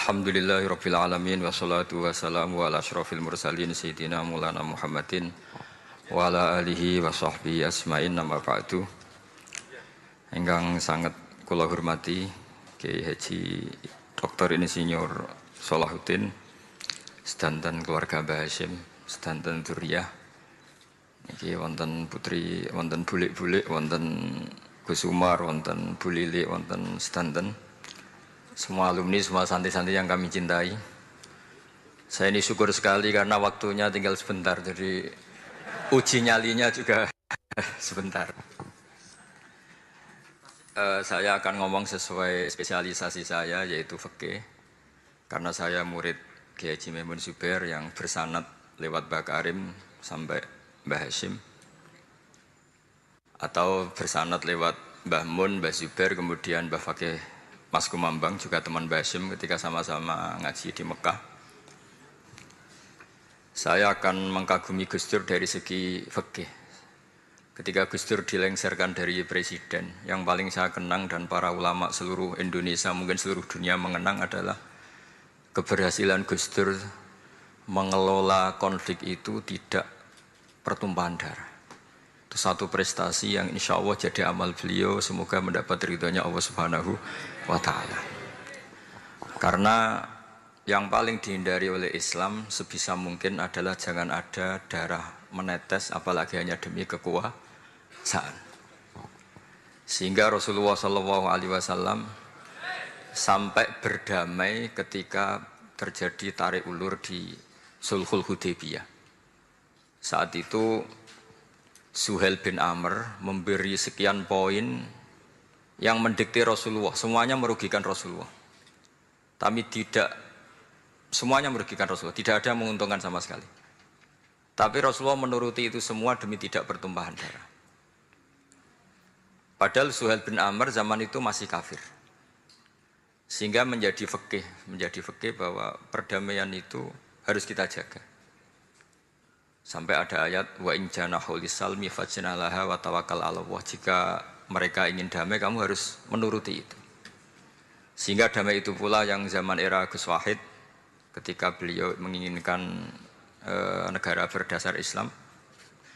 Alhamdulillahirabbil alamin wassalatu wassalamu ala asyrofil mursalin sayyidina Maulana Muhammadin wa ala alihi wa sahbihi asma'in nama ba'du. Ingkang sangat kula hormati Kiai Haji Dr. Insinyur Salahuddin sedanten keluarga Mbah Hasyim, sedanten dzurriyyah. Niki wonten putri, wonten bulik-bulik, wonten Gus Umar, wonten Bu Lili, wonten sedanten semua alumni, semua santri-santri yang kami cintai. Saya ini syukur sekali karena waktunya tinggal sebentar, jadi uji nyalinya juga sebentar. Saya akan ngomong sesuai spesialisasi saya, yaitu fikih. Karena saya murid Kiai Haji Maimun Zubair yang bersanad lewat Mbah Karim sampai Mbah Hasyim, atau bersanad lewat Mbah Mun, Mbah Zubair, kemudian Mbah Fakih Mas Kumambang, juga teman Mbah Hasyim ketika sama-sama ngaji di Mekah. Saya akan mengkagumi Gus Dur dari segi fikih. Ketika Gus Dur dilengsarkan dari presiden, yang paling saya kenang dan para ulama seluruh Indonesia, mungkin seluruh dunia mengenang adalah keberhasilan Gus Dur mengelola konflik itu tidak pertumpahan darah. Itu satu prestasi yang insya Allah jadi amal beliau, semoga mendapat ridhonya Allah Subhanahu wa Ta'ala. Karena yang paling dihindari oleh Islam sebisa mungkin adalah jangan ada darah menetes, apalagi hanya demi kekuasaan. Sehingga Rasulullah SAW sampai berdamai ketika terjadi tarik ulur di Sulhul Hudaybiyah. Saat itu Suhail bin Amr memberi sekian poin yang mendikte Rasulullah, semuanya merugikan Rasulullah. Tapi tidak semuanya merugikan Rasulullah, tidak ada yang menguntungkan sama sekali. Tapi Rasulullah menuruti itu semua demi tidak bertumpahan darah. Padahal Suhail bin Amr zaman itu masih kafir. Sehingga menjadi fikih bahwa perdamaian itu harus kita jaga. Sampai ada ayat wa in janahu lisalmi fajnalaha wa tawakkal 'ala Allah. Jika mereka ingin damai, kamu harus menuruti itu. Sehingga damai itu pula yang zaman era Gus Wahid, ketika beliau menginginkan negara berdasar Islam,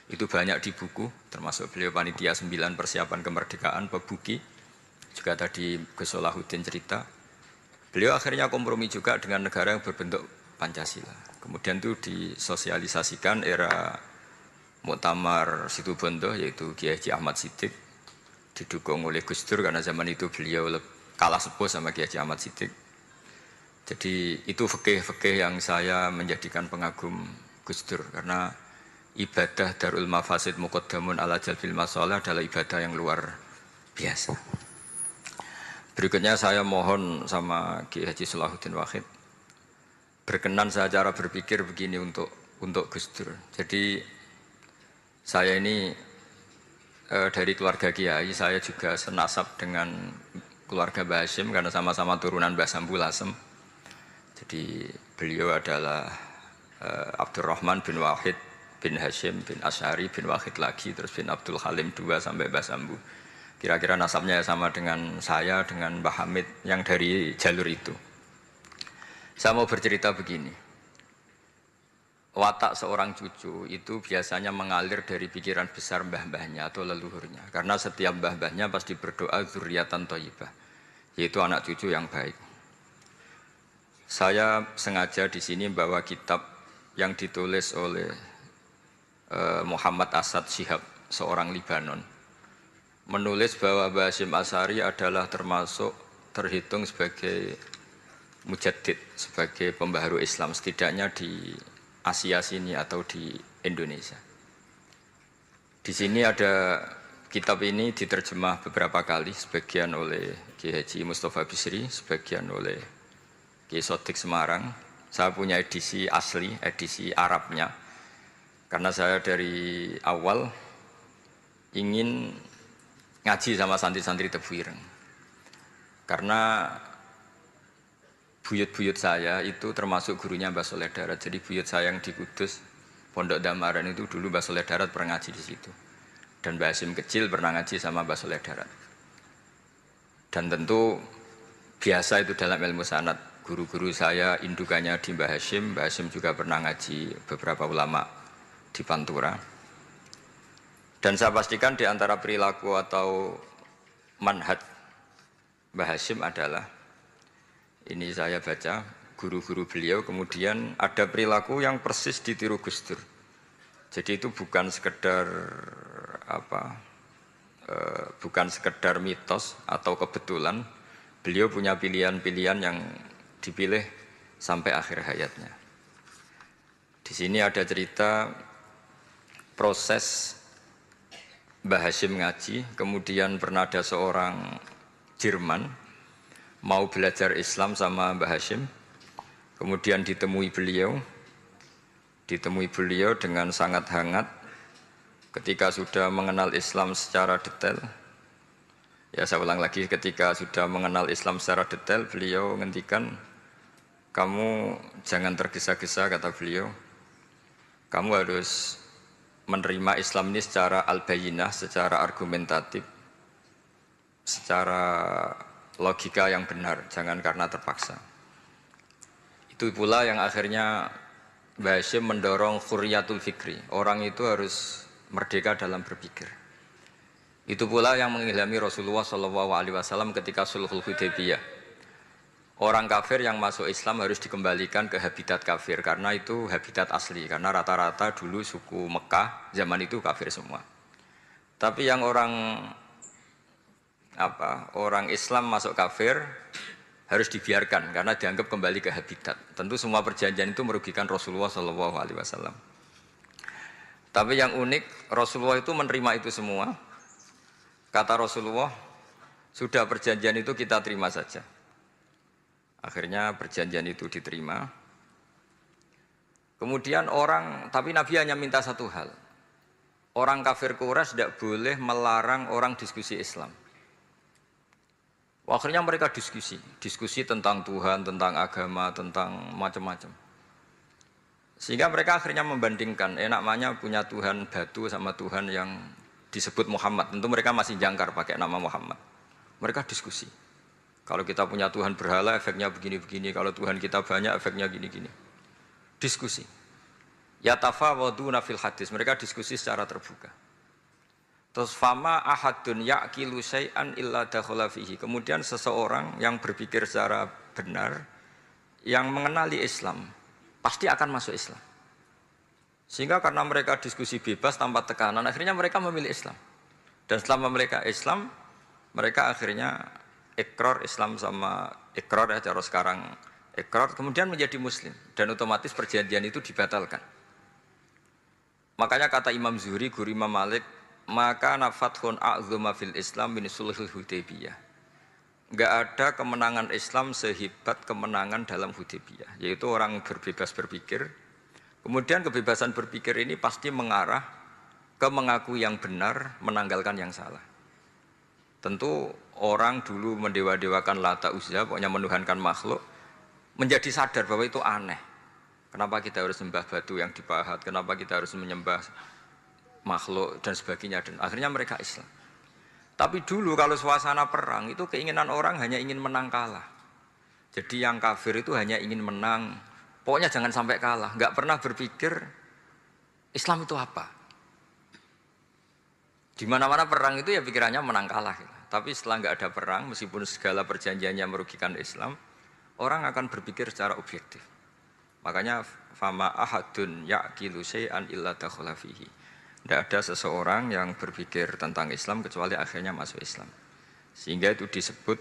itu banyak di buku, termasuk beliau panitia 9 persiapan kemerdekaan Pebuki, juga tadi Gus Salahuddin cerita. Beliau akhirnya kompromi juga dengan negara yang berbentuk Pancasila. Kemudian itu disosialisasikan era Muktamar Situbondo, yaitu Kiai Haji Ahmad Siddiq, didukung oleh Gus Dur karena zaman itu beliau kalah sepuh sama Kiai Haji Ahmad Siddiq. Jadi itu fikih yang saya menjadikan pengagum Gus Dur, karena ibadah Darul Mafasid Muqaddamun ala Jalbil Masalah adalah ibadah yang luar biasa. Berikutnya saya mohon sama Kiai Haji Salahuddin Wahid berkenan saya cara berpikir begini untuk Gus Dur. Jadi saya ini dari keluarga Kiai, saya juga senasab dengan keluarga Mbah Hasyim karena sama-sama turunan Mbah Sambul Lasem. Jadi beliau adalah Abdurrahman bin Wahid bin Hasyim bin Asy'ari bin Wahid lagi, terus bin Abdul Halim 2 sampai Mbah Sambu. Kira-kira nasabnya sama dengan saya, dengan Mbah Hamid yang dari jalur itu. Saya mau bercerita begini. Watak seorang cucu itu biasanya mengalir dari pikiran besar mbah-mbahnya atau leluhurnya. Karena setiap mbah-mbahnya pasti berdoa dzurriyyatan thayyibah, yaitu anak cucu yang baik. Saya sengaja di sini bawa kitab yang ditulis oleh Muhammad Asad Shihab, seorang Libanon. Menulis bahwa Mbah Hasyim Asy'ari adalah terhitung sebagai mujaddid, sebagai pembaharu Islam, setidaknya di Asia sini atau di Indonesia. Di sini ada kitab ini diterjemah beberapa kali, sebagian oleh Kiai Haji Mustafa Bisri, sebagian oleh Kiai Sodik Semarang. Saya punya edisi asli, edisi Arabnya, karena saya dari awal ingin ngaji sama santri-santri Tebu Ireng. Karena buyut-buyut saya itu termasuk gurunya Mbah Soleh Darat. Jadi buyut saya yang di Kudus, Pondok Damaran itu dulu Mbah Soleh Darat pernah ngaji di situ. Dan Mbah Hasyim kecil pernah ngaji sama Mbah Soleh Darat. Dan tentu biasa itu dalam ilmu sanad, guru-guru saya indukannya di Mbah Hashim juga pernah ngaji beberapa ulama di Pantura. Dan saya pastikan di antara perilaku atau manhaj Mbah Hashim adalah, ini saya baca, guru-guru beliau kemudian ada perilaku yang persis ditiru Gus Dur. Jadi itu bukan sekedar bukan sekedar mitos atau kebetulan, beliau punya pilihan-pilihan yang dipilih sampai akhir hayatnya. Di sini ada cerita proses Mbah Hashim ngaji, kemudian pernah ada seorang Jerman mau belajar Islam sama Mbah Hashim, kemudian ditemui beliau dengan sangat hangat. Ketika sudah mengenal Islam secara detail, ya saya ulang lagi, ketika sudah mengenal Islam secara detail, beliau ngendikan, kamu jangan tergesa-gesa, kata beliau, kamu harus menerima Islam ini secara al-bayyinah, secara argumentatif, secara logika yang benar, jangan karena terpaksa. Itu pula yang akhirnya Mbah Hashim mendorong khurriyatul fikri, orang itu harus merdeka dalam berpikir. Itu pula yang mengilhami Rasulullah SAW ketika Sulhul Hudaybiyah. Orang kafir yang masuk Islam harus dikembalikan ke habitat kafir, karena itu habitat asli, karena rata-rata dulu suku Mekah zaman itu kafir semua. Tapi yang orang Islam masuk kafir harus dibiarkan karena dianggap kembali ke habitat. Tentu semua perjanjian itu merugikan Rasulullah SAW. Tapi yang unik, Rasulullah itu menerima itu semua. Kata Rasulullah, sudah perjanjian itu kita terima saja. Akhirnya perjanjian itu diterima. Kemudian tapi Nabi hanya minta satu hal. Orang kafir Quraisy tidak boleh melarang orang diskusi Islam. Akhirnya mereka diskusi tentang Tuhan, tentang agama, tentang macam-macam. Sehingga mereka akhirnya membandingkan, namanya punya Tuhan batu sama Tuhan yang disebut Muhammad. Tentu mereka masih jangkar pakai nama Muhammad. Mereka diskusi. Kalau kita punya Tuhan berhala, efeknya begini-begini. Kalau Tuhan kita banyak, efeknya gini-gini. Diskusi. Yatafawaduna fil hadis. Mereka diskusi secara terbuka. Terus fama ahadun ya'kilu syai'an illa dakhala fihi. Kemudian seseorang yang berpikir secara benar, yang mengenali Islam, pasti akan masuk Islam. Sehingga karena mereka diskusi bebas tanpa tekanan, akhirnya mereka memilih Islam. Dan setelah mereka Islam, mereka akhirnya ikrar Islam sama ikrar, ya cara sekarang ikrar, kemudian menjadi Muslim. Dan otomatis perjanjian itu dibatalkan. Makanya kata Imam Zuhri, guru Imam Malik, maka nafathun a'zuma fil Islam min sulhul Hudaybiyah. Enggak ada kemenangan Islam sehebat kemenangan dalam Hudaybiyah, yaitu orang berbebas berpikir. Kemudian kebebasan berpikir ini pasti mengarah ke mengakui yang benar, menanggalkan yang salah. Tentu orang dulu mendewa-dewakan Lata Uzza, pokoknya menuhankan makhluk, menjadi sadar bahwa itu aneh. Kenapa kita harus sembah batu yang dipahat? Kenapa kita harus menyembah makhluk dan sebagainya? Dan akhirnya mereka Islam. Tapi dulu kalau suasana perang itu keinginan orang hanya ingin menang kalah. Jadi yang kafir itu hanya ingin menang, pokoknya jangan sampai kalah. Nggak pernah berpikir Islam itu apa. Di mana-mana perang itu ya pikirannya menang kalah. Tapi setelah nggak ada perang, meskipun segala perjanjiannya merugikan Islam, orang akan berpikir secara objektif. Makanya fama ahadun ya'kilu syai'an illa dakhala fihi. Tidak ada seseorang yang berpikir tentang Islam kecuali akhirnya masuk Islam. Sehingga itu disebut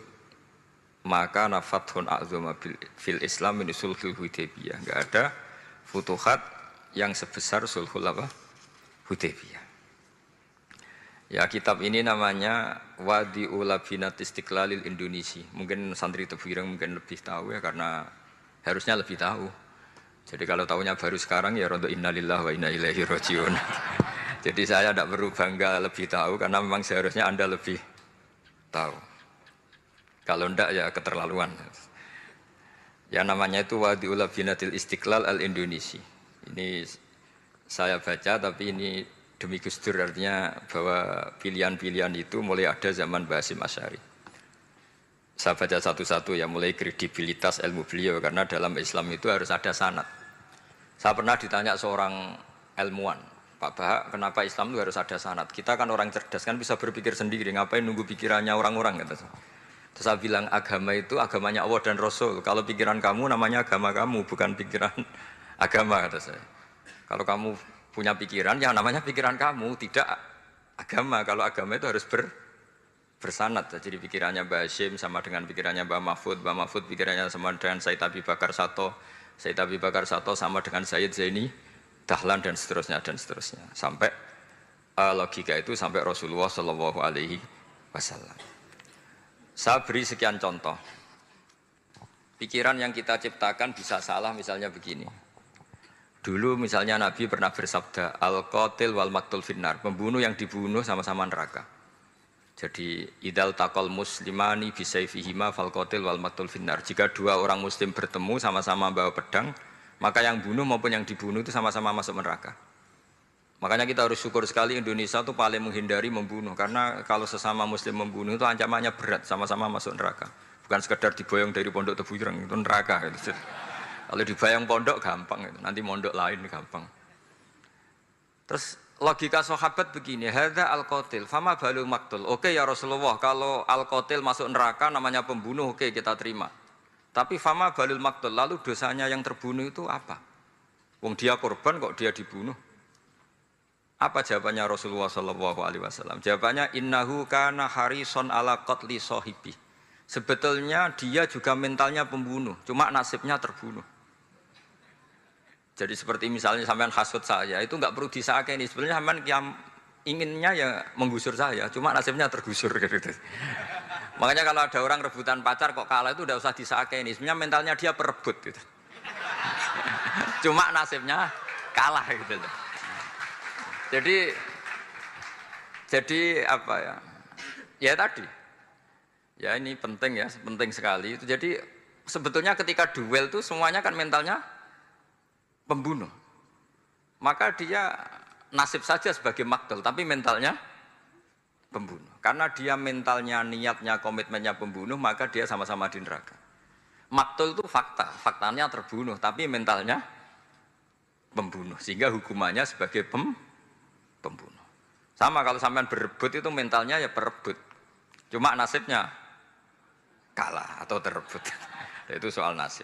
maka nafathun a'zuma fil Islam min sulhul Hudaybiyah. Enggak ada futuhat yang sebesar sulhul Hudaybiyah. Ya, kitab ini namanya Wadi'ul Labinat Istiqlalil Indonesia. Mungkin santri Tebuireng mungkin lebih tahu ya, karena harusnya lebih tahu. Jadi kalau tahunya baru sekarang ya rontok innalillahi wa inna ilaihi rajiun. Jadi saya tidak perlu bangga lebih tahu, karena memang seharusnya Anda lebih tahu. Kalau tidak ya keterlaluan. Ya namanya itu Wadi'ul Labinatil Istiqlal al-Indonesia. Ini saya baca, tapi ini demi Gus Dur, artinya bahwa pilihan-pilihan itu mulai ada zaman Mbah Hasyim Asy'ari. Saya baca satu-satu ya, mulai kredibilitas ilmu beliau, karena dalam Islam itu harus ada sanad. Saya pernah ditanya seorang ilmuwan, Pak Bahak, kenapa Islam itu harus ada sanad? Kita kan orang cerdas, kan bisa berpikir sendiri, ngapain nunggu pikirannya orang-orang, kata saya. Terus saya bilang, agama itu agamanya Allah dan Rasul. Kalau pikiran kamu namanya agama kamu, bukan pikiran agama, kata saya. Kalau kamu punya pikiran, yang namanya pikiran kamu, tidak agama. Kalau agama itu harus bersanad. Jadi pikirannya Mbah Hashim sama dengan pikirannya Mbah Mahfud pikirannya sama dengan Said Abi Bakar Sato sama dengan Sayyid Zaini Dahlan dan seterusnya sampai logika itu sampai Rasulullah Shallallahu Alaihi Wasallam. Saya beri sekian contoh. Pikiran yang kita ciptakan bisa salah, misalnya begini. Dulu misalnya Nabi pernah bersabda, al-qatil wal maqtul finnar, pembunuh yang dibunuh sama-sama neraka. Jadi idal takol muslimani bisayfihima fal qatil wal maqtul finnar. Jika dua orang muslim bertemu sama-sama bawa pedang, maka yang bunuh maupun yang dibunuh itu sama-sama masuk neraka. Makanya kita harus syukur sekali Indonesia itu paling menghindari membunuh, karena kalau sesama muslim membunuh itu ancamannya berat, sama-sama masuk neraka. Bukan sekedar diboyong dari pondok Tebu Ireng, itu neraka gitu. Kalau dibayang pondok gampang itu, nanti mondok lain gampang. Terus logika sahabat begini, hadza al-qatil fama balul maqtul. Oke ya Rasulullah, kalau al-qatil masuk neraka namanya pembunuh, oke kita terima. Tapi fama balul maqtul, lalu dosanya yang terbunuh itu apa? Wong dia korban kok dia dibunuh? Apa jawabannya Rasulullah sallallahu alaihi wasallam? Jawabannya innahu kana harison ala qatli sahibi. Sebetulnya dia juga mentalnya pembunuh, cuma nasibnya terbunuh. Jadi seperti misalnya sampean hasut saya, itu enggak perlu disakeni. Sebenarnya sampean yang inginnya ya menggusur saya, cuma nasibnya tergusur gitu. Makanya kalau ada orang rebutan pacar kok kalah itu udah usah disakeni. Sebenarnya mentalnya dia perebut gitu. Cuma nasibnya kalah gitu. Jadi apa ya? Ya tadi. Ya ini penting ya, penting sekali. Itu jadi sebetulnya ketika duel itu semuanya kan mentalnya pembunuh. Maka dia nasib saja sebagai maktul, tapi mentalnya pembunuh. Karena dia mentalnya, niatnya, komitmennya pembunuh, maka dia sama-sama di neraka. Maktul itu fakta, faktanya terbunuh, tapi mentalnya pembunuh. Sehingga hukumannya sebagai pembunuh. Sama kalau sampean berebut itu mentalnya ya perebut. Cuma nasibnya kalah atau terebut. Itu soal nasib.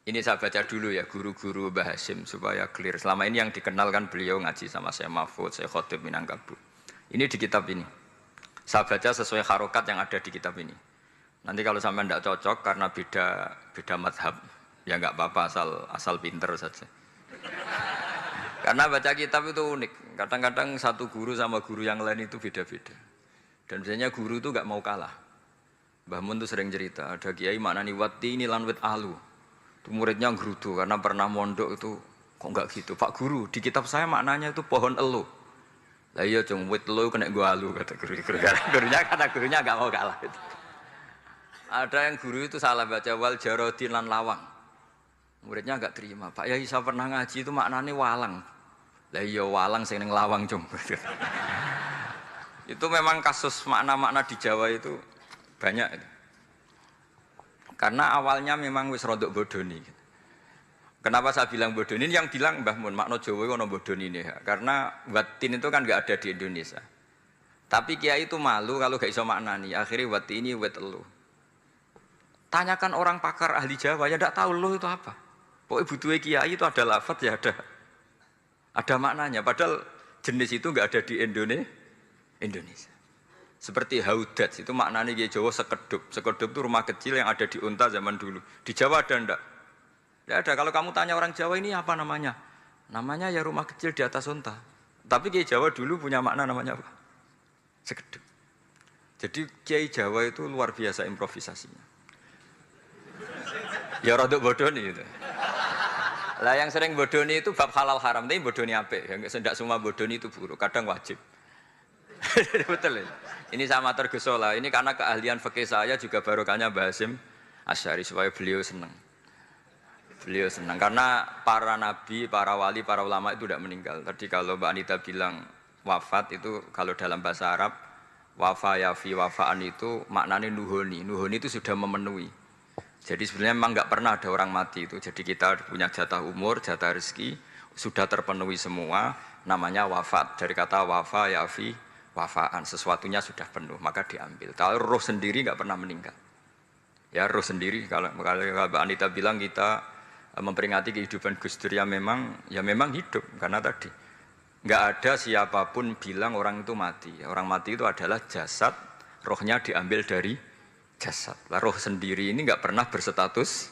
Ini saya baca dulu ya guru-guru Mbah Hashim supaya clear. Selama ini yang dikenal kan beliau ngaji sama saya Mahfud, saya Khotib Minangkabau. Ini di kitab ini. Saya baca sesuai harokat yang ada di kitab ini. Nanti kalau sampai tidak cocok karena beda madhab, ya nggak apa-apa asal pinter saja. Karena baca kitab itu unik. Kadang-kadang satu guru sama guru yang lain itu beda-beda. Dan biasanya guru itu nggak mau kalah. Mbah Mun tuh sering cerita, ada kiai maknani wati ini lan wit alu. Itu muridnya gerutu karena pernah mondok itu kok enggak gitu. Pak guru, di kitab saya maknanya itu pohon elu. Lah iya cung wit elu kena gua alu kata guru. Gurunya kata gurunya enggak mau kalah gitu. Ada yang guru itu salah baca wal jarodin lan lawang. Muridnya enggak terima. Pak Yai saya pernah ngaji itu maknanya walang. Lah iya walang sing ning lawang cung. Itu memang kasus makna-makna di Jawa itu banyak itu. Karena awalnya memang wis rodok bodoni. Kenapa saya bilang bodoni? Yang bilang Mbah Mun makna Jawa ono bodoni ini ya. Karena watin itu kan enggak ada di Indonesia. Tapi kiai itu malu kalau gak iso maknani. Akhirnya wati ini wet elu. Tanyakan orang pakar ahli Jawa ya enggak tahu lo itu apa. Pokoknya butuhnya kiai itu ada lafaz ya ada maknanya. Padahal jenis itu enggak ada di Indonesia. Seperti haudat itu maknanya di Jawa sekedup. Sekedup itu rumah kecil yang ada di unta zaman dulu. Di Jawa ada enggak? Tidak ada. Kalau kamu tanya orang Jawa ini apa namanya? Namanya ya rumah kecil di atas unta. Tapi Kiai Jawa dulu punya makna namanya apa? Sekedup. Jadi Kiai Jawa itu luar biasa improvisasinya. Ya rodok bodoni itu. Lah yang sering bodoni itu bab halal haram, tapi bodoni apik. Yang tidak semua bodoni itu buruk, kadang wajib. Betul ya? Ini sama tergesola. Ini karena keahlian fikih saya juga barokahnya Mbah Hashim Asy'ari supaya beliau senang. Beliau senang karena para nabi, para wali, para ulama itu tidak meninggal. Tadi kalau Mbak Anita bilang wafat itu kalau dalam bahasa Arab wafa yafi wafaan itu maknanya nuhoni. Nuhoni itu sudah memenuhi. Jadi sebenarnya memang nggak pernah ada orang mati itu. Jadi kita punya jatah umur, jatah rezeki sudah terpenuhi semua. Namanya wafat, dari kata wafa yafi wafaan, sesuatunya sudah penuh maka diambil. Kalau roh sendiri nggak pernah meninggal. Ya roh sendiri kalau Mbak Anita bilang kita memperingati kehidupan Gus Dur ya memang hidup karena tadi nggak ada siapapun bilang orang itu mati. Orang mati itu adalah jasad, rohnya diambil dari jasad. Lah roh sendiri ini nggak pernah berstatus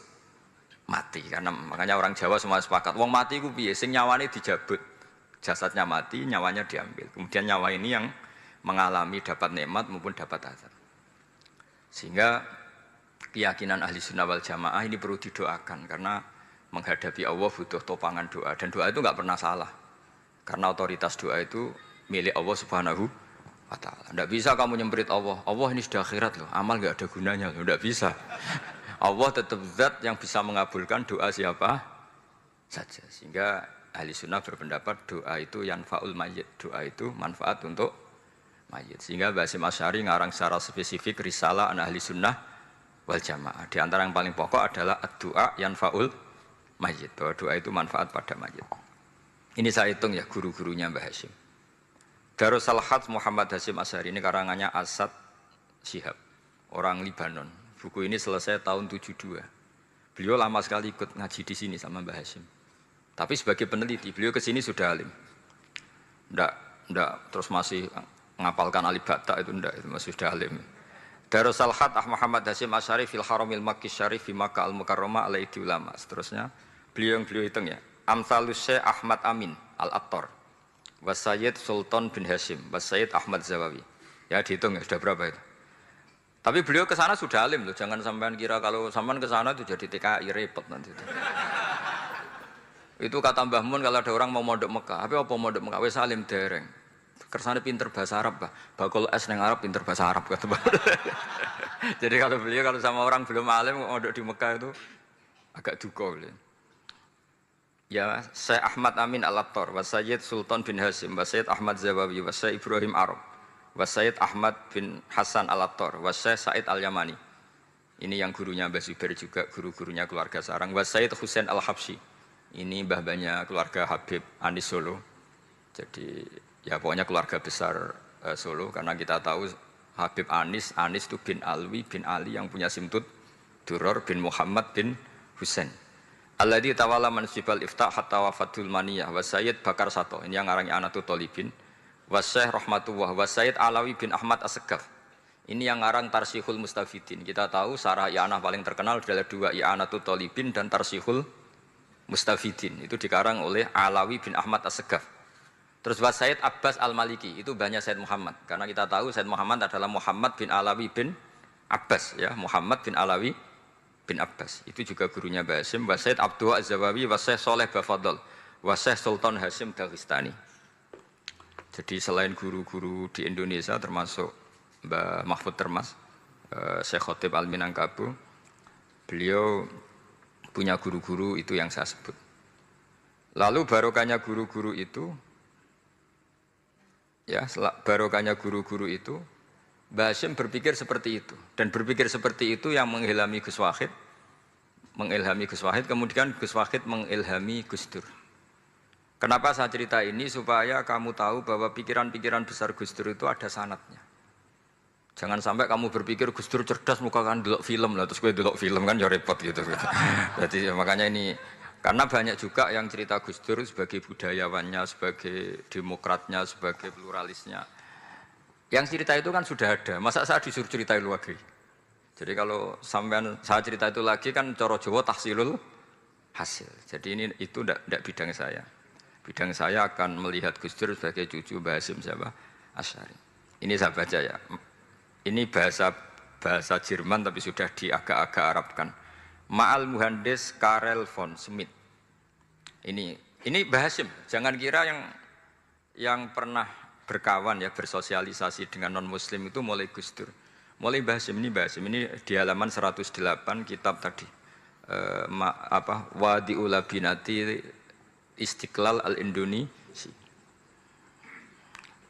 mati karena makanya orang Jawa semua sepakat. Wong mati ku piye? Sing nyawane dijabut, jasadnya mati, nyawanya diambil. Kemudian nyawa ini yang mengalami dapat nikmat maupun dapat azab. Sehingga keyakinan ahli sunnah wal jamaah ini perlu didoakan karena menghadapi Allah butuh topangan doa dan doa itu nggak pernah salah karena otoritas doa itu milik Allah Subhanahu wa Ta'ala. Tidak bisa kamu nyemprit Allah ini sudah akhirat loh, amal nggak ada gunanya loh, tidak bisa. Allah tetap zat yang bisa mengabulkan doa siapa saja. Sehingga ahli sunnah berpendapat doa itu yanfa'ul mayyit, doa itu manfaat untuk mayit. Sehingga Basim Asy'ari ngarang secara spesifik risalah an ahli sunnah wal jamaah. Di antara yang paling pokok adalah doa yanfa'ul mayyit, bahwa doa itu manfaat pada mayit. Ini saya hitung ya guru-gurunya Mbah Hasyim. Darus Salhat Muhammad Hasyim Asy'ari ini karangannya Asad Syihab, orang Libanon. Buku ini selesai tahun 72. Beliau lama sekali ikut ngaji di sini sama Mbah Hasyim. Tapi sebagai peneliti, beliau ke sini sudah alim. Ndak terus masih ngapalkan alif bata itu ndak, itu masih sudah alim. Darus Salhat Muhammad Hasyim Asy'ari fil Haramil Makki Syarif fi Makkah Al-Mukarramah alaihi ulama. Seterusnya beliau hitung ya. Amsalus Syekh Ahmad Amin Al-Attar wa Sayyid Sultan bin Hasyim wa Sayyid Ahmad Zawawi. Ya dihitung ya sudah berapa itu. Tapi beliau ke sana sudah alim loh, jangan sampean kira kalau sampean ke sana itu jadi TKI repot nanti. Itu kata Mbah Mun kalau ada orang mau mondok Mekah, apa mondok Mekah wis alim dereng. Kersane pinter bahasa Arab, bakul es nang Arab pinter bahasa Arab kata. Jadi kalau beliau kalau sama orang belum alim mondok di Mekah itu agak duka beliau. Ya, Syekh Ahmad Amin Al-Attar, wa Sayyid Sultan bin Hasyim, wa Sayyid Ahmad Zawawi, wa Syekh Ibrahim Arab, wa Sayyid Ahmad bin Hasan Al-Attar, wa Syekh Said Al-Yamani. Ini yang gurunya Mbah Zubair juga, guru-gurunya keluarga sarang. Wa Sayyid Husain Al-Habsyi. Ini mbah-mbahnya keluarga Habib Anis Solo. Jadi ya pokoknya keluarga besar Solo karena kita tahu Habib Anis itu bin Alwi bin Ali yang punya simtud Duror bin Muhammad bin Husain. Alladzi tawalla mansibal iftah hatta wafatul maniyah wa Sayyid Bakar Sato. Ini yang ngarangnya Anatul Thalibin. Wa Syekh Rahmatullah wa Sayyid Alawi bin Ahmad As-Segaf. Ini yang ngarang Tarsihul Mustafidin. Kita tahu sarah i'anah paling terkenal adalah dua, I'anatul Thalibin dan Tarsihul Mustafidin. Itu dikarang oleh Alawi bin Ahmad As-Segaf. Terus wa Sayyid Abbas Al-Maliki, itu banyak Sayyid Muhammad. Karena kita tahu Sayyid Muhammad adalah Muhammad bin Alawi bin Abbas, ya, Muhammad bin Alawi bin Abbas. Itu juga gurunya Mbah Hasyim. Wa Sayyid Abdul Az-Zawawi wa Syekh Saleh Bafadl wa Syekh Sultan Hasyim Dagestani. Jadi selain guru-guru di Indonesia termasuk Mbah Mahfud Termas, Syekh Khotib Al-Minangkabu, beliau punya guru-guru itu yang saya sebut. Lalu barokahnya guru-guru itu, ya, barokahnya guru-guru itu, Mbah Hasyim berpikir seperti itu, dan berpikir seperti itu yang mengilhami Gus Wahid, kemudian Gus Wahid mengilhami Gus Dur. Kenapa saya cerita ini? Supaya kamu tahu bahwa pikiran-pikiran besar Gus Dur itu ada sanadnya. Jangan sampai kamu berpikir Gus Dur cerdas muka kan delok film lah, terus gue delok film kan ya repot gitu. Jadi makanya ini, karena banyak juga yang cerita Gus Dur sebagai budayawannya, sebagai demokratnya, sebagai pluralisnya. Yang cerita itu kan sudah ada, masa saya disuruh cerita itu lagi? Jadi kalau sampean saya cerita itu lagi kan coro Jawa tahsilul hasil. Jadi ini itu tidak bidang saya. Bidang saya akan melihat Gus Dur sebagai cucu Mbah Hasyim siapa? Asy'ari. Ini saya baca ya. Ini bahasa Jerman tapi sudah diagak-agak Arabkan. Ma'al Muhandis Karel von Schmidt. Ini Mbah Hasyim. Jangan kira yang pernah berkawan ya, bersosialisasi dengan non muslim itu mulai Gus Dur. Mulai Mbah Hasyim ini di halaman 108 kitab tadi. Wadi'ul Labinati Istiqlal Al-Indonesia.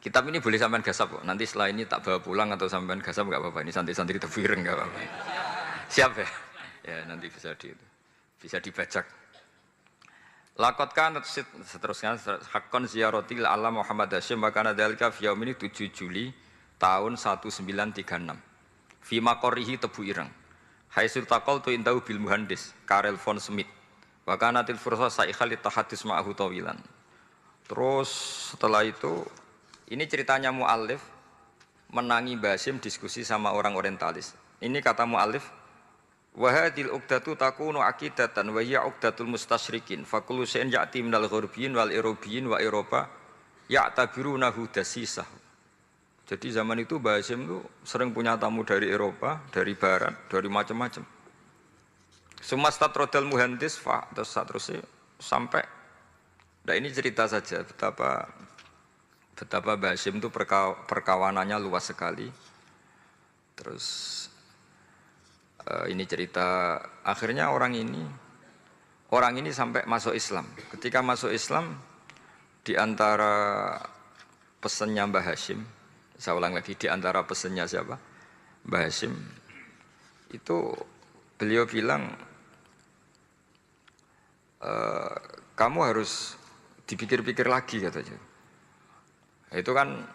Kitab ini boleh sampean gasap kok. Nanti setelah ini tak bawa pulang atau sampean gasap nggak apa-apa. Ini santri-santri tebu ireng nggak apa-apa. Siap ya? Ya nanti bisa dibajak. Lakot kan seterusnya hakon ziarati ala Muhammad Hasyim makana dalika fi yaum ini 7 Juli tahun 1936. Fi maqorihi Tebu Ireng. Haitsul taqal tu indahu bil muhandis Karel von Smith. Wa kanatil fursa saikhal tahadus ma'ahu tawilan. Terus setelah itu ini ceritanya muallif menangi Mbah Hasyim diskusi sama orang orientalis. Ini kata muallif wa hadhil uqdatu takunu aqidatan wa hiya uqdatul mustasyrikin fa kullu shay'in ya'ti minal ghurbiyin wal irobiyyin wa Eropa ya'tabirunahu dasisah. Jadi zaman itu Mbah Hasyim itu sering punya tamu dari Eropa, dari barat, dari macam-macam. Sumastatrodal muhandis fa terus sampai nah ini cerita saja betapa Mbah Hasyim itu perkawanannya luas sekali. Terus ini cerita akhirnya orang ini sampai masuk Islam. Ketika masuk Islam di antara pesannya Mbah Hasyim, saya ulang lagi di antara pesannya siapa? Mbah Hasyim itu beliau bilang kamu harus dipikir-pikir lagi katanya. Itu kan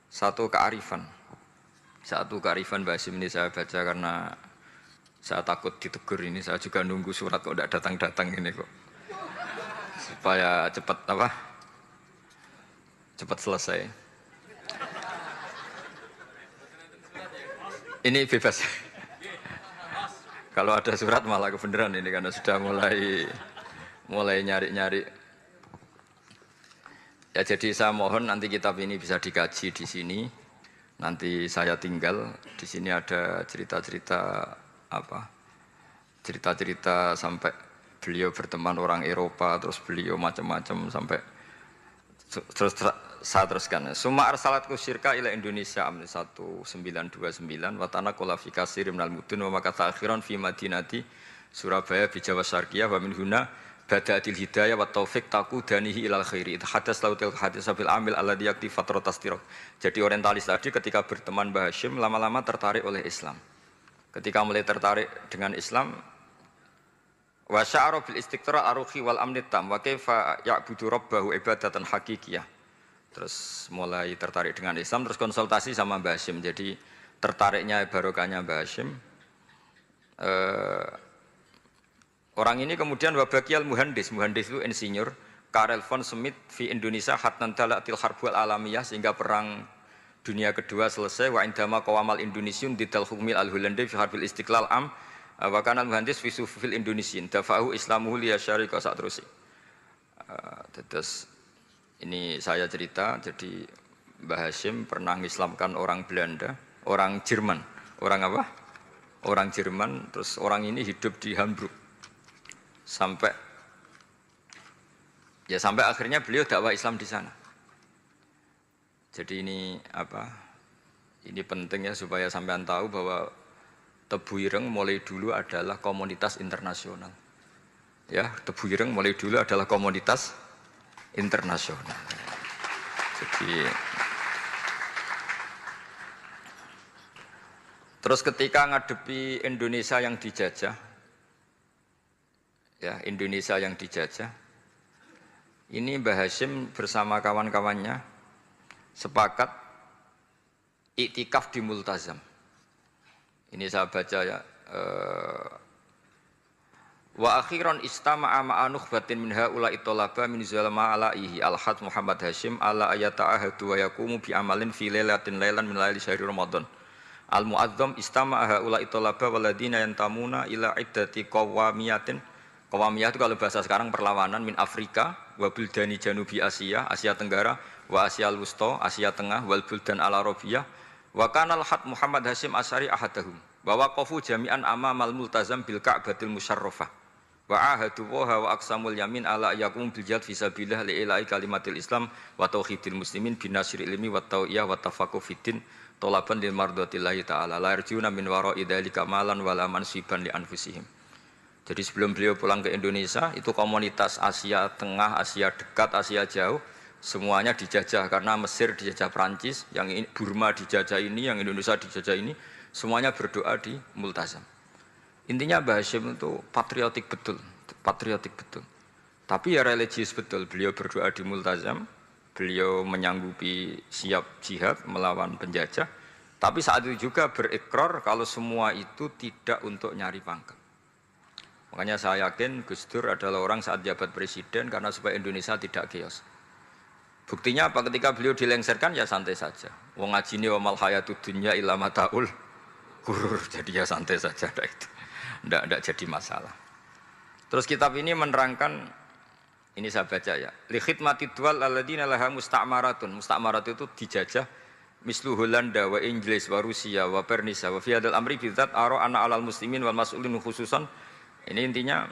satu kearifan Mbah Hasyim ini saya baca karena saya takut ditegur ini, saya juga nunggu surat kok tidak datang-datang ini kok. Supaya cepat selesai. Ini bebas. Kalau ada surat malah kebenaran ini karena sudah mulai nyari-nyari. Ya jadi saya mohon nanti kitab ini bisa dikaji di sini. Nanti saya tinggal di sini ada cerita-cerita sampai beliau berteman orang Eropa, terus beliau macam-macam sampai terus saya teruskan. Summa arsalatku syirka ila Indonesia amni 1929 watana qala fi kasir minal mudun wa makatha akhiran fi madinati Surabaya bi Jawa Syarqiyah wa min huna bada'atil hidayah wa taufiq taqudanihi ilal khairi. Hadas lautil hadis bil amil alladhi yakti fatratas tiraq. Jadi orientalis tadi ketika berteman Mbah Hasyim lama-lama tertarik oleh Islam. Ketika mulai tertarik dengan Islam, wa sya'ara bil istiqra' aruhi wal amni tam wa kaifa ya'budu rabbahu ibadatan hakikiyah. Terus mulai tertarik dengan Islam, terus konsultasi sama Mbah Hasyim. Jadi tertariknya barokahnya Mbah Hasyim. Orang ini kemudian wabakiyal muhandis itu insinyur Karel von Smith fi Indonesia hatnan talatil harbul alamiyah sehingga perang dunia kedua selesai wa indama qawamal Indonesiun didal hukmil al-Hulandi fi harbil istiqlal am wa kana al-muhandis fi sufil Indonesian dafa'u islamuhu liya syarika sak terus. Terus ini saya cerita jadi Mbah Hasyim pernah mengislamkan orang Belanda, orang Jerman. Orang apa? Orang Jerman, terus orang ini hidup di Hamburg. Sampai akhirnya beliau dakwah Islam di sana. Jadi ini penting ya supaya sampean tahu bahwa Tebu Ireng mulai dulu adalah komunitas internasional. Ya, Tebu Ireng mulai dulu adalah komunitas internasional. Jadi terus ketika ngadepi Indonesia yang dijajah, ini Mbah Hasyim bersama kawan-kawannya sepakat iktikaf di Multazam. Ini saya baca ya. Wa akhiran istama'a ma'a nukhbatin min haula itolaba min zalama alaihi al-had Muhammad Hasyim ala ayata'ahadu wa yakumu bi amalin fi lailatin lailan min laili syahri Ramadan. Al-mu'azzam istama'a haula itolaba waladina yantamuna ila iddati qawamiyatin. Qawamiyah itu kalau bahasa sekarang perlawanan min Afrika wa buldani Janubi Asia, Asia Tenggara wa Asia Al-Wusta, Asia Tengah wal buldan al-Arabiyah wa kana al-had Muhammad Hasyim Asy'ari ahadahum wa waqafu jami'an amamal multazam bil Ka'batil musyarrafah wa ahadu wa aqsamul yamin ala yakum bil jihad fi sabilillah li ilahi kalimatil Islam wa tauhidil muslimin bin nasril ilmi wa tawiyah wa tafaqquh fiddin talaban lil mardatillahi ta'ala la yarjuna min wara'i dzalika malan wala mansiban li anfusihim. Jadi sebelum beliau pulang ke Indonesia itu komunitas Asia Tengah, Asia Dekat, Asia Jauh Semuanya dijajah karena Mesir dijajah Prancis, yang Burma dijajah ini, yang Indonesia dijajah ini, semuanya berdoa di Multazam. Intinya Mbah Hashim itu patriotik betul, patriotik betul. Tapi ya religius betul. Beliau berdoa di Multazam, beliau menyanggupi siap jihad melawan penjajah. Tapi saat itu juga berikrar kalau semua itu tidak untuk nyari pangkat. Makanya saya yakin Gus Dur adalah orang saat jabat presiden karena supaya Indonesia tidak chaos. Buktinya apa? Ketika beliau dilengsarkan ya santai saja. Wong ngajine wa mal hayatud dunya illa mataul ghurur. Jadi ya santai saja itu. Enggak jadi masalah. Terus kitab ini menerangkan, ini saya baca ya. Li khidmati dual alladziina laha musta'maratun. Musta'marat itu dijajah mislu Holanda wa Inggris wa Rusia wa Pernisa wa fi hadzal amri bidzat ara ana alal muslimin wal mas'ulin khususan. Ini intinya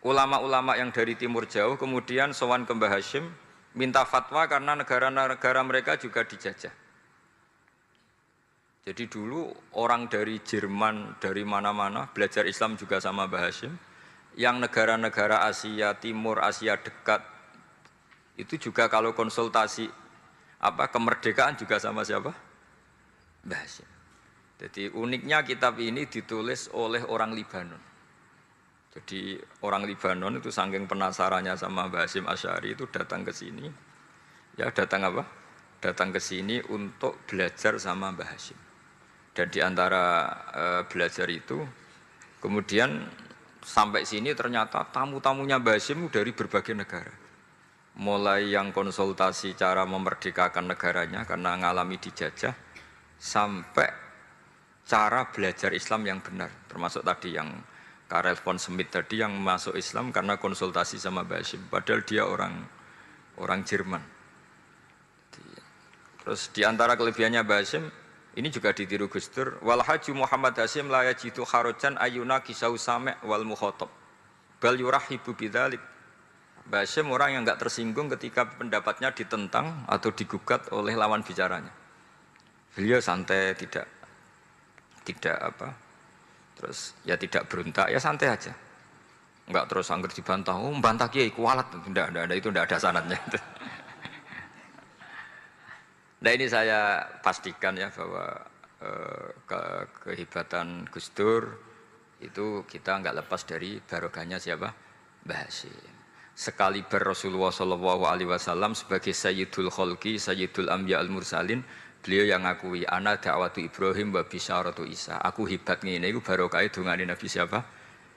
ulama-ulama yang dari timur jauh kemudian sowan ke Mbah Hashim minta fatwa karena negara-negara mereka juga dijajah. Jadi dulu orang dari Jerman, dari mana-mana belajar Islam juga sama Mbah Hashim. Yang negara-negara Asia Timur, Asia dekat itu juga kalau konsultasi kemerdekaan juga sama siapa? Mbah Hashim. Jadi uniknya kitab ini ditulis oleh orang Libanon. Jadi orang Libanon itu saking penasarannya sama Mbah Hashim Asy'ari itu datang ke sini. Ya datang apa? Datang ke sini untuk belajar sama Mbah Hashim. Dan di antara belajar itu kemudian sampai sini ternyata tamu-tamunya Mbah Hashim dari berbagai negara. Mulai yang konsultasi cara memerdekakan negaranya karena mengalami dijajah sampai cara belajar Islam yang benar. Termasuk tadi yang Karel von Schmidt tadi yang masuk Islam karena konsultasi sama Mbah Hashim, padahal dia orang Jerman. Terus di antara kelebihannya Mbah Hashim ini juga ditiru Gus Dur, wal haju Muhammad Hashim la yajidu kharajan ayuna kisau sami' wal mukhatab bal yurahibu bidzalik. Mbah Hashim orang yang enggak tersinggung ketika pendapatnya ditentang atau digugat oleh lawan bicaranya. Beliau santai, tidak terus ya tidak berontak, ya santai aja. Enggak terus angger dibantah, membantah kiai kualat, enggak, itu enggak ada sanadnya. Nah ini saya pastikan ya bahwa kehebatan Gus Dur itu kita enggak lepas dari barokahnya siapa? Mbah Hashim. Sekaliber Rasulullah SAW sebagai Sayyidul Khalqi, Sayyidul Anbiya al-Mursalin, beliau yang ngakui ana da'watu Ibrahim wa bisyaratu Isa. Aku hebat ngene iku barokah dongane Nabi siapa?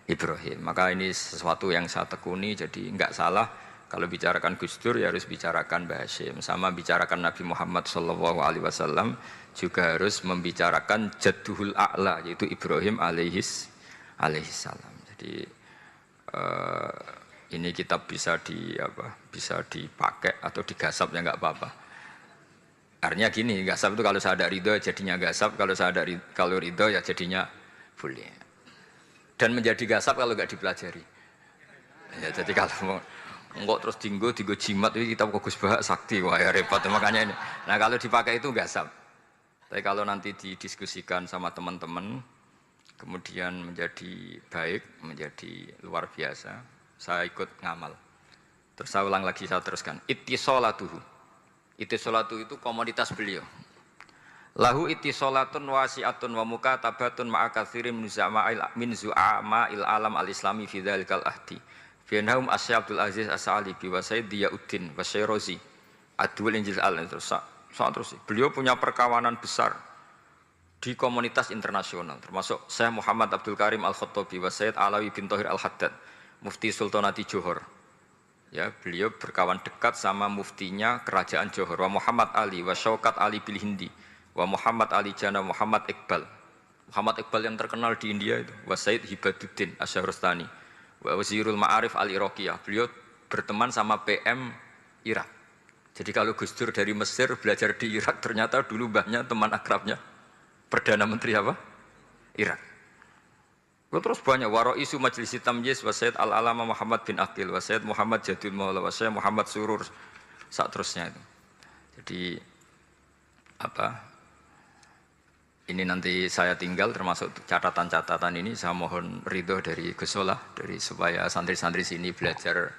Ibrahim. Maka ini sesuatu yang saya tekuni, jadi enggak salah kalau bicarakan Gus Dur ya harus bicarakan Mbah Hashim. Sama bicarakan Nabi Muhammad SAW juga harus membicarakan Jadduhul A'la yaitu Ibrahim alaihissalam. Jadi ini kitab bisa dipakai atau digasap ya enggak apa-apa. Artinya gini, gasap itu kalau saya ada ridho jadinya gasap, kalau ridho ya jadinya boleh. Dan menjadi gasap kalau nggak dipelajari. Ya jadi kalau enggak terus tinggo jimat itu kita Gus Bah sakti, wah ya repot makanya ini. Nah kalau dipakai itu gasap. Tapi kalau nanti didiskusikan sama teman-teman, kemudian menjadi baik, menjadi luar biasa, saya ikut ngamal. Terus saya ulang lagi, saya teruskan. Ittisolatuhu. Ittisolatu itu komoditas beliau. Lahu ittisolatun wasi'atun wa mukatabatun ma'a katsirin min zu'ama'il alam al-islami fi dzalikal ahdi. Fi'nahum Asy Abdul Aziz As-Sa'alibi wa Sayyid Diyauddin wa Syairozi Adwul Injil terus. Beliau punya perkawanan besar di komunitas internasional termasuk Syekh Muhammad Abdul Karim Al-Khattabi wa Sayyid Alawi bin Thahir Al-Haddad Mufti Sultanati Johor. Ya, beliau berkawan dekat sama muftinya kerajaan Johor, wa Muhammad Ali wa Syaukat Ali bil Hindi, wa Muhammad Ali Jana Muhammad Iqbal. Muhammad Iqbal yang terkenal di India itu, wa Sayyid Hibaduddin Asy-Syahrastani, wa Wazirul Ma'arif Al-Iraqiyah. Beliau berteman sama PM Irak. Jadi kalau Gus Dur dari Mesir belajar di Irak, ternyata dulu mbahnya teman akrabnya Perdana Menteri apa? Irak. Terus banyak waroisu Majlis Tamyiz wa Sayyid Al-Alama Muhammad bin Aqil wa Sayyid Muhammad Jadul Maula wa Sayyid Muhammad Surur saat terusnya itu. Jadi ini nanti saya tinggal termasuk catatan-catatan ini saya mohon ridho dari Gus Solah dari supaya santri-santri sini belajar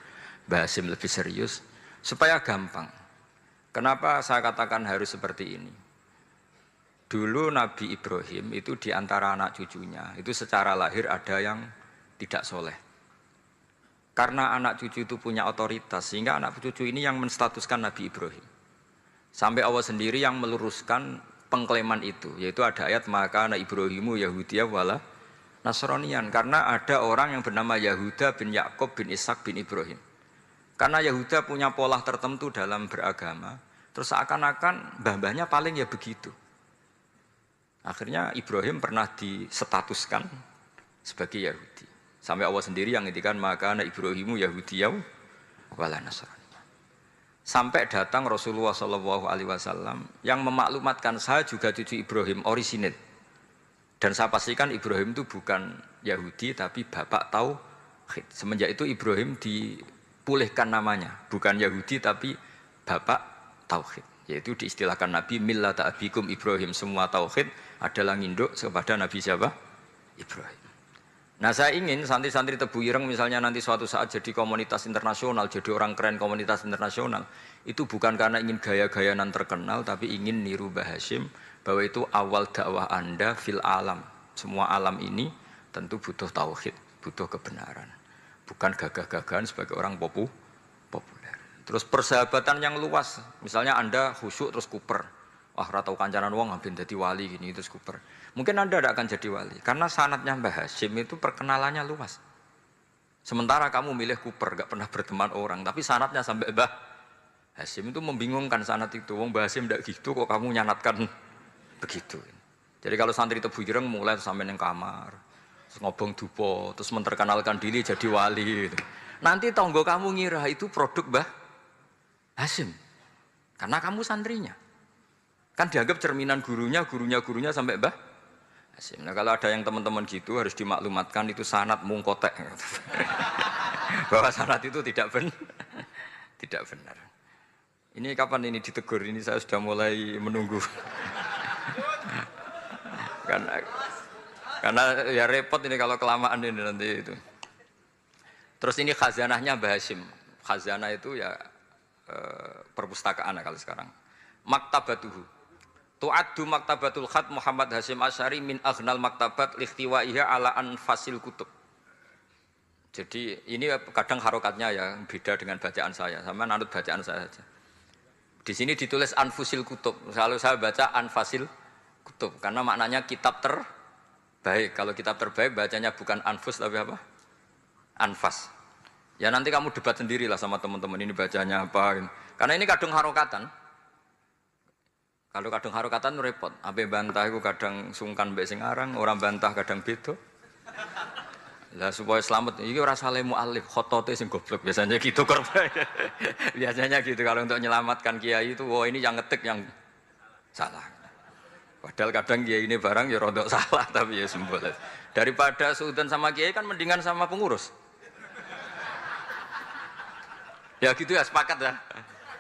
Mbah Hashim lebih serius supaya gampang. Kenapa saya katakan harus seperti ini? Dulu Nabi Ibrahim itu di antara anak cucunya, itu secara lahir ada yang tidak soleh. Karena anak cucu itu punya otoritas, sehingga anak cucu ini yang menstatuskan Nabi Ibrahim. Sampai Allah sendiri yang meluruskan pengklaiman itu, yaitu ada ayat maka anak Ibrahimu Yahudiyah wala Nasranian. Karena ada orang yang bernama Yahuda bin Yakub bin Ishak bin Ibrahim. Karena Yahuda punya pola tertentu dalam beragama, terus seakan-akan mbah-mbahnya paling ya begitu. Akhirnya Ibrahim pernah disetatuskan sebagai Yahudi. Sampai Allah sendiri yang ngintikan maka anak Ibrahimu Yahudiyah wala Nasrani. Sampai datang Rasulullah SAW yang memaklumatkan saya juga cucu Ibrahim orisinil. Dan saya pastikan Ibrahim itu bukan Yahudi tapi bapak tauhid. Semenjak itu Ibrahim dipulihkan namanya, bukan Yahudi tapi bapak tauhid. Yaitu diistilahkan Nabi millata abikum Ibrahim, semua tauhid adalah nginduk kepada Nabi siapa? Ibrahim. Nah saya ingin santri-santri Tebu Ireng misalnya nanti suatu saat jadi komunitas internasional, jadi orang keren komunitas internasional, itu bukan karena ingin gaya-gayanan terkenal, tapi ingin niru Mbah Hasyim bahwa itu awal dakwah Anda fil alam. Semua alam ini tentu butuh tauhid, butuh kebenaran, bukan gagah-gagahan sebagai orang populer. Terus persahabatan yang luas, misalnya Anda khusyuk terus kuper, wah ratau kancanan wong ambil jadi wali gini terus kuper. Mungkin Anda tidak akan jadi wali, karena sanadnya Mbah Hasyim itu perkenalannya luas. Sementara kamu milih kuper, gak pernah berteman orang, tapi sanadnya sampai Mbah Hasyim itu membingungkan sanad itu. Wong Mbah Hasyim tidak gitu, kok kamu nyanatkan begitu. Jadi kalau santri Tebu Ireng mulai sampai neng kamar, terus ngobong dupo, terus menterkenalkan diri jadi wali. Gitu. Nanti tonggo kamu ngira itu produk Mbah Hasyim, karena kamu santrinya. Kan dianggap cerminan gurunya sampai Mbah Hasyim. Nah kalau ada yang teman-teman gitu harus dimaklumatkan itu sanad mungkotek. Bahwa sanad itu tidak benar. Ini kapan ini ditegur? Ini saya sudah mulai menunggu. karena ya repot ini kalau kelamaan ini nanti itu. Terus ini khazanahnya Mbah Hasyim. Khazanah itu ya perpustakaan kalau sekarang. Maktabatuhu. Tu'addu maktabatul khat Muhammad Hasyim Asy'ari min aghnal maktabat likhtiwaiha ala anfasil kutub. Jadi ini kadang harokatnya ya beda dengan bacaan saya. Sama nanut bacaan saya saja. Di sini ditulis anfusil kutub. Kalau saya baca anfasil kutub karena maknanya kitab terbaik. Kalau kitab terbaik bacanya bukan anfus tapi apa? Anfas. Ya nanti kamu debat sendirilah sama teman-teman ini bacanya apa. Karena ini kadang harokatan. Kalau kadang harokatan repot. Abe bantah itu kadang sungkan mbek sing aran, orang bantah kadang beda. Lah supaya selamat iki ora saleh mualif, khotote sing goblok biasanya gitu korban. Biasanya gitu kalau untuk menyelamatkan kiai itu wah ini yang ngetik yang salah. Padahal kadang kiai ini barang ya rodok salah tapi ya sembol. Daripada suudzon sama kiai kan mendingan sama pengurus. Ya gitu ya sepakat ya.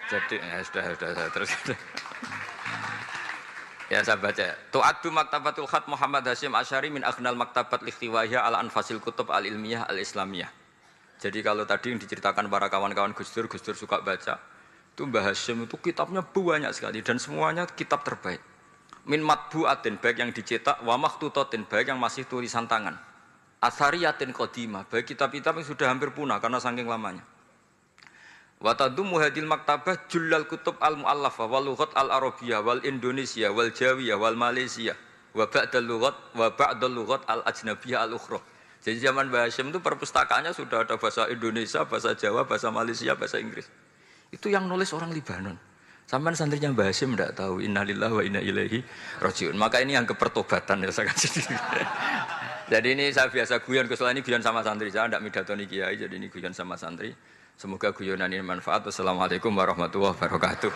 Jadi ya sudah terus. Ya saya baca. Tu'addu maktabatul khat Muhammad Hasyim Asy'ari min aghnal maktabat likhtiwaiha ala anfasil kutub al-ilmiyah al-islamiyah. Jadi kalau tadi yang diceritakan para kawan-kawan Gus Dur suka baca. Itu Mbah Hasyim itu kitabnya banyak sekali dan semuanya kitab terbaik. Min matbu'atin baik yang dicetak wa makhtutatin baik yang masih tulisan tangan. Athariyatin qadimah baik kitab-kitab yang sudah hampir punah karena saking lamanya. Wa tadummu hadil maktabah jullal kutub al-mu'allafah wal lughat al-arabiyyah wal indonesia wal jawiyah wal malaysia wa ba'dal lughat al-ajnabiyyah al-ukhra. Jadi zaman Mbah Hasyim itu perpustakaannya sudah ada bahasa Indonesia, bahasa Jawa, bahasa Malaysia, bahasa Inggris. Itu yang nulis orang Libanon. Sampai santrinya Mbah Hasyim tidak tahu innalillahi wa inna ilaihi rajiun. Maka ini yang kepertobatan ya saya kasih. Jadi ini saya biasa guyon, kesulitan ini guyon sama santri, saya tidak midatoni kiai, jadi ini guyon sama santri. Semoga guyonan ini manfaat. Wassalamualaikum warahmatullahi wabarakatuh.